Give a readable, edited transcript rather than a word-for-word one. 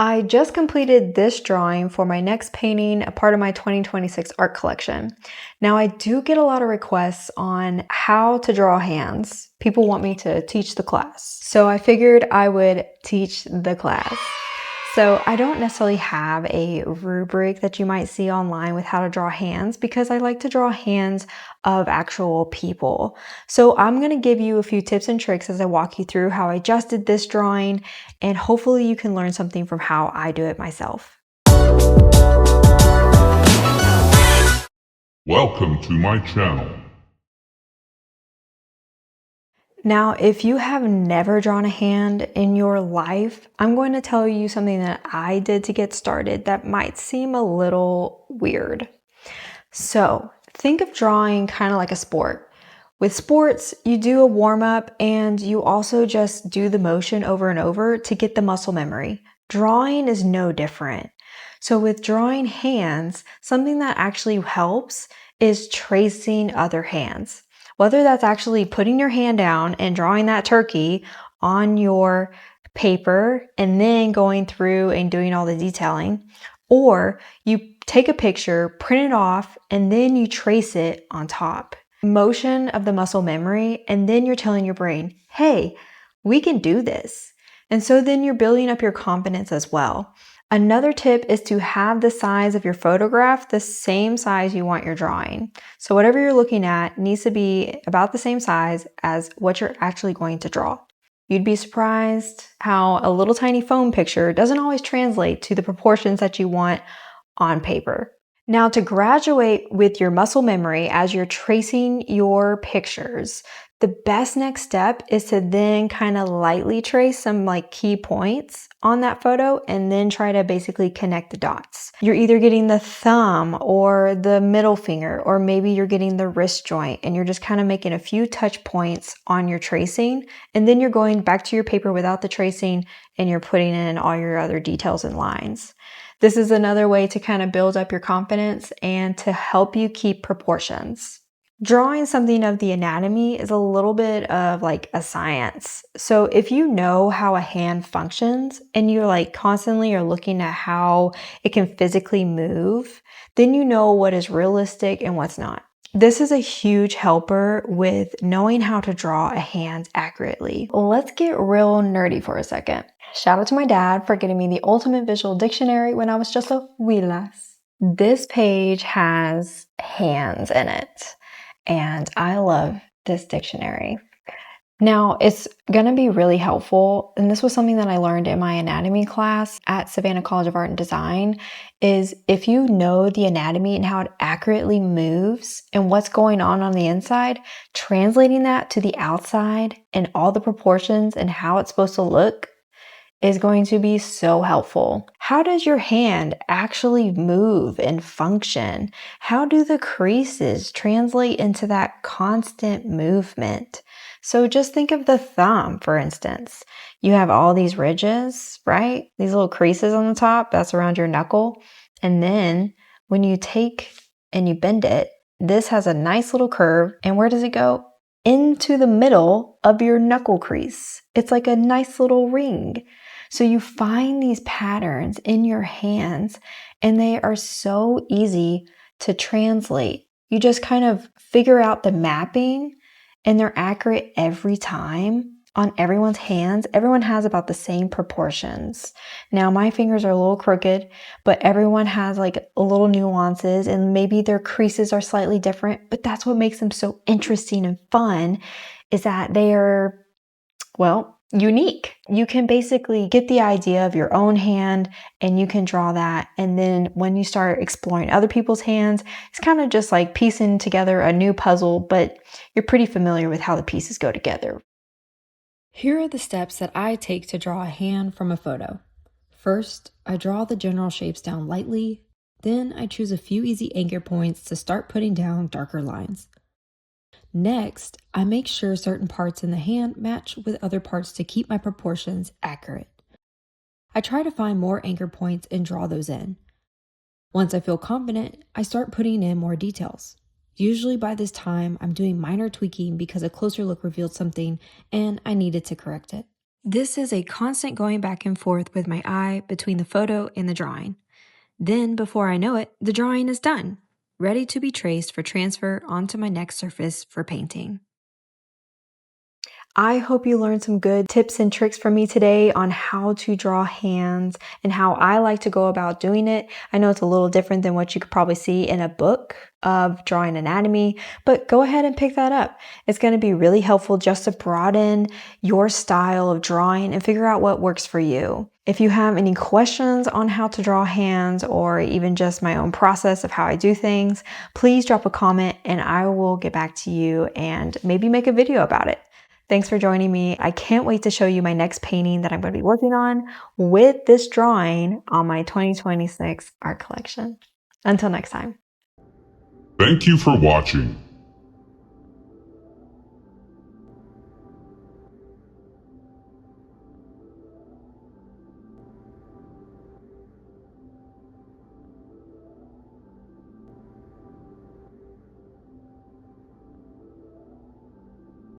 I just completed this drawing for my next painting, a part of my 2026 art collection. Now, I do get a lot of requests on how to draw hands. People want me to teach the class. So I figured I would teach the class. So I don't necessarily have a rubric that you might see online with how to draw hands because I like to draw hands of actual people. So I'm going to give you a few tips and tricks as I walk you through how I just did this drawing, and hopefully you can learn something from how I do it myself. Welcome to my channel. Now, if you have never drawn a hand in your life, I'm going to tell you something that I did to get started that might seem a little weird. So think of drawing kind of like a sport. With sports, you do a warm up and you also just do the motion over and over to get the muscle memory. Drawing is no different. So with drawing hands, something that actually helps is tracing other hands. Whether that's actually putting your hand down and drawing that turkey on your paper and then going through and doing all the detailing, or you take a picture, print it off, and then you trace it on top. Motion of the muscle memory, and then you're telling your brain, hey, we can do this. And so then you're building up your confidence as well. Another tip is to have the size of your photograph the same size you want your drawing. So whatever you're looking at needs to be about the same size as what you're actually going to draw. You'd be surprised how a little tiny phone picture doesn't always translate to the proportions that you want on paper. Now, to graduate with your muscle memory as you're tracing your pictures, the best next step is to then kind of lightly trace some key points on that photo and then try to basically connect the dots. You're either getting the thumb or the middle finger, or maybe you're getting the wrist joint and you're just kind of making a few touch points on your tracing. And then you're going back to your paper without the tracing and you're putting in all your other details and lines. This is another way to kind of build up your confidence and to help you keep proportions. Drawing something of the anatomy is a little bit of a science. So if you know how a hand functions and you're constantly are looking at how it can physically move, then you know what is realistic and what's not. This is a huge helper with knowing how to draw a hand accurately. Let's get real nerdy for a second. Shout out to my dad for getting me the ultimate visual dictionary when I was just a wheelass. This page has hands in it, and I love this dictionary. Now, it's going to be really helpful, and this was something that I learned in my anatomy class at Savannah College of Art and Design, is if you know the anatomy and how it accurately moves and what's going on the inside, translating that to the outside and all the proportions and how it's supposed to look is going to be so helpful. How does your hand actually move and function? How do the creases translate into that constant movement? So just think of the thumb, for instance. You have all these ridges, right? These little creases on the top, that's around your knuckle. And then when you take and you bend it, this has a nice little curve. And where does it go? Into the middle of your knuckle crease. It's like a nice little ring. So you find these patterns in your hands and they are so easy to translate. You just kind of figure out the mapping and they're accurate every time on everyone's hands. Everyone has about the same proportions. Now my fingers are a little crooked, but everyone has little nuances and maybe their creases are slightly different, but that's what makes them so interesting and fun, is that they are, unique. You can basically get the idea of your own hand and you can draw that. And then when you start exploring other people's hands, it's kind of just like piecing together a new puzzle, but you're pretty familiar with how the pieces go together. Here are the steps that I take to draw a hand from a photo. First, I draw the general shapes down lightly. Then I choose a few easy anchor points to start putting down darker lines. Next, I make sure certain parts in the hand match with other parts to keep my proportions accurate. I try to find more anchor points and draw those in. Once I feel confident, I start putting in more details. Usually by this time, I'm doing minor tweaking because a closer look revealed something and I needed to correct it. This is a constant going back and forth with my eye between the photo and the drawing. Then, before I know it, the drawing is done, ready to be traced for transfer onto my next surface for painting. I hope you learned some good tips and tricks from me today on how to draw hands and how I like to go about doing it. I know it's a little different than what you could probably see in a book of drawing anatomy, but go ahead and pick that up. It's going to be really helpful just to broaden your style of drawing and figure out what works for you. If you have any questions on how to draw hands or even just my own process of how I do things, please drop a comment and I will get back to you and maybe make a video about it. Thanks for joining me. I can't wait to show you my next painting that I'm going to be working on with this drawing on my 2026 art collection. Until next time. Thank you for watching.